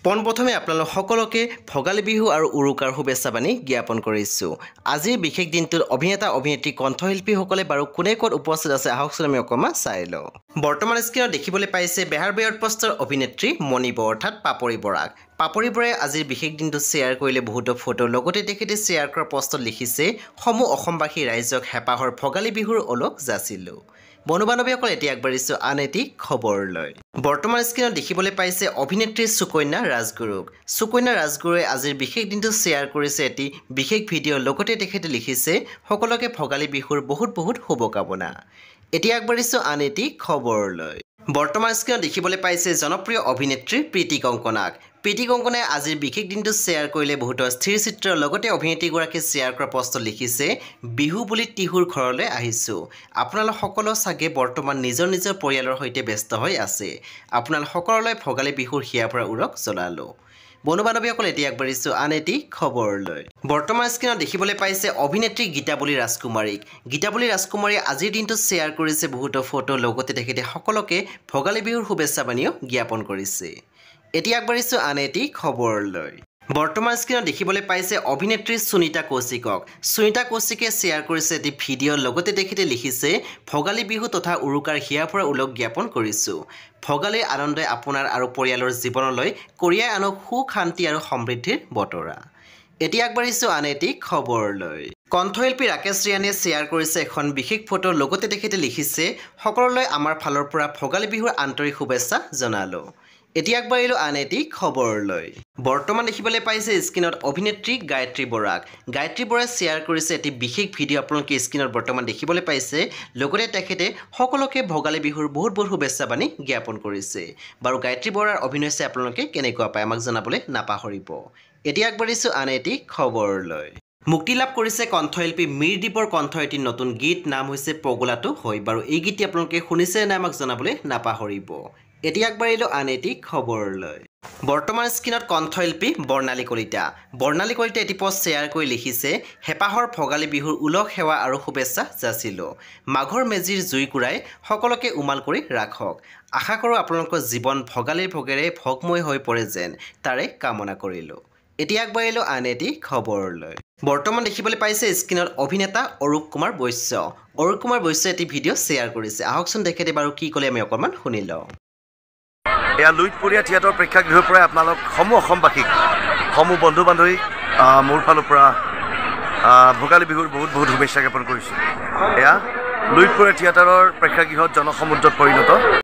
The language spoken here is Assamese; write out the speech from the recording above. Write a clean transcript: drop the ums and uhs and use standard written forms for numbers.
পোনপ্ৰথমে আপোনালোক সকলোকে ভোগালী বিহু আৰু উৰুকাৰ শুভেচ্ছা বাণী জ্ঞাপন কৰিছোঁ। আজিৰ বিশেষ দিনটোত অভিনেতা অভিনেত্ৰী কণ্ঠশিল্পীসকলে বাৰু কোনে ক'ত উপস্থিত আছে আহকচোন আমি অকণমান চাই লওঁ। বৰ্তমান স্ক্ৰীনত দেখিবলৈ পাইছে বেহাৰ বেয়ৰ পষ্টৰ অভিনেত্ৰী মণিব অৰ্থাৎ পাপৰি বৰাক। পাপৰি বৰাই আজিৰ বিশেষ দিনটোত শ্বেয়াৰ কৰিলে বহুতো ফটো, লগতে তেখেতে শ্বেয়াৰ কৰা পষ্টত লিখিছে সমূহ অসমবাসী ৰাইজক হেঁপাহৰ ভোগালী বিহুৰ ওলগ যাচিলোঁ। বন্ধু-বান্ধৱীসকল এতিয়া আগবাঢ়িছোঁ আন এটি খবৰলৈ। বৰ্তমান স্ক্ৰীনত দেখিবলৈ পাইছে অভিনেত্ৰী সুকন্যা ৰাজগুৰুক। সুকন্যা ৰাজগুৰুৱে আজিৰ বিশেষ দিনটো শ্বেয়াৰ কৰিছে এটি বিশেষ ভিডিঅ', লগতে তেখেতে লিখিছে সকলোকে ভোগালী বিহুৰ বহুত বহুত শুভকামনা। এতিয়া আগবাঢ়িছোঁ আন এটি খবৰলৈ। বৰ্তমান স্ক্ৰীনত দেখিবলৈ পাইছে জনপ্ৰিয় অভিনেত্ৰী প্ৰীতি কংকনাক। প্ৰীতি কংকনাই আজিৰ বিশেষ দিনটো শ্বেয়াৰ কৰিলে বহুতো স্থিৰ চিত্ৰ, লগতে অভিনেত্ৰীগৰাকীয়ে শ্বেয়াৰ কৰা পষ্টত লিখিছে বিহু বুলি টিহুৰ ঘৰলৈ আহিছোঁ। আপোনালোক সকলো চাগে বৰ্তমান নিজৰ নিজৰ পৰিয়ালৰ সৈতে ব্যস্ত হৈ আছে। আপোনালোক সকলোলৈ ভোগালী বিহুৰ হিয়াৰ পৰা উৰক জনালোঁ। বন্ধু-বান্ধৱীসকল এতিয়া আগবাঢ়িছোঁ আন এটি খবৰলৈ। বৰ্তমান স্ক্ৰীনত দেখিবলৈ পাইছে অভিনেত্ৰী গীতাৱলী ৰাজকুমাৰীক। গীতাৱলী ৰাজকুমাৰীয়ে আজিৰ দিনটোত শ্বেয়াৰ কৰিছে বহুতো ফটো, লগতে তেখেতে সকলোকে ভোগালী বিহুৰ শুভেচ্ছা বাণীও জ্ঞাপন কৰিছে। এতিয়া আগবাঢ়িছোঁ আন এটি খবৰলৈ। বৰ্তমান স্ক্ৰীনত দেখিবলৈ পাইছে অভিনেত্ৰী সুনিতা কৌশিকক। সুনিতা কৌশিকে শ্বেয়াৰ কৰিছে এটি ভিডিঅ', লগতে তেখেতে লিখিছে ভোগালী বিহু তথা উৰুকাৰ হিয়াৰ পৰা ওলগ জ্ঞাপন কৰিছোঁ। ভোগালীৰ আনন্দই আপোনাৰ আৰু পৰিয়ালৰ জীৱনলৈ কঢ়িয়াই আনক সুখ, শান্তি আৰু সমৃদ্ধিৰ বতৰা। এতিয়া আগবাঢ়িছোঁ আন এটি খবৰলৈ। কণ্ঠশিল্পী ৰাকেশ ৰিয়ানে শ্বেয়াৰ কৰিছে এখন বিশেষ ফটো, লগতে তেখেতে লিখিছে সকলোলৈ আমাৰ ফালৰ পৰা ভোগালী বিহুৰ আন্তৰিক শুভেচ্ছা জনালোঁ। এতিয়া আগবাঢ়িলোঁ আন এটি খবৰলৈ। বৰ্তমান দেখিবলৈ পাইছে স্ক্ৰীনত অভিনেত্ৰী গায়ত্ৰী বৰাক। গায়ত্ৰী বৰাই শ্বেয়াৰ কৰিছে এটি বিশেষ ভিডিঅ', আপোনালোকে স্ক্ৰীনত বৰ্তমান দেখিবলৈ পাইছে, লগতে তেখেতে সকলোকে ভোগালী বিহুৰ বহুত বহুত শুভেচ্ছা বাণী জ্ঞাপন কৰিছে। বাৰু গায়ত্ৰী বৰাৰ অভিনয় চাই আপোনালোকে কেনেকুৱা পায় আমাক জনাবলৈ নাপাহৰিব। এতিয়া আগবাঢ়িছোঁ আন এটি খবৰলৈ। মুক্তি লাভ কৰিছে কণ্ঠশিল্পী মীৰদ্বীপৰ কণ্ঠ এটি নতুন গীত, নাম হৈছে পগলাটো হয়। বাৰু এই গীতটি আপোনালোকে শুনিছে নে আমাক জনাবলৈ নাপাহৰিব। এতিয়া আগবাঢ়িলোঁ আন এটি খবৰলৈ। বৰ্তমান স্ক্ৰীনত কণ্ঠশিল্পী বৰ্ণালী কলিতা। বৰ্ণালী কলিতাই এটি পষ্ট শ্বেয়াৰ কৰি লিখিছে হেঁপাহৰ ভোগালী বিহুৰ উলহ সেৱা আৰু শুভেচ্ছা যাচিলোঁ। মাঘৰ মেজিৰ জুইকুৰাই সকলোকে উমাল কৰি ৰাখক। আশা কৰোঁ আপোনালোকৰ জীৱন ভোগালীৰ ভোগেৰে ভোগময় হৈ পৰে যেন, তাৰে কামনা কৰিলোঁ। এতিয়া আগবাঢ়িলোঁ আন এটি খবৰলৈ। বৰ্তমান দেখিবলৈ পাইছে স্ক্ৰীনত অভিনেতা অৰূপ কুমাৰ বৈশ্য। অৰূপ কুমাৰ বৈশ্যই এটি ভিডিঅ' শ্বেয়াৰ কৰিছে। আহকচোন তেখেতে বাৰু কি ক'লে আমি অকণমান শুনি লওঁ। এয়া লুইতপৰীয়া থিয়েটাৰ প্ৰেক্ষাগৃহৰ পৰাই আপোনালোক সমূহ অসমবাসীক, সমূহ বন্ধু বান্ধৱীক মোৰ ফালৰ পৰা ভোগালী বিহুৰ বহুত বহুত শুভেচ্ছা জ্ঞাপন কৰিছোঁ। এয়া লুইতপৰীয়া থিয়েটাৰৰ প্ৰেক্ষাগৃহত জনসমুদ্ৰত পৰিণত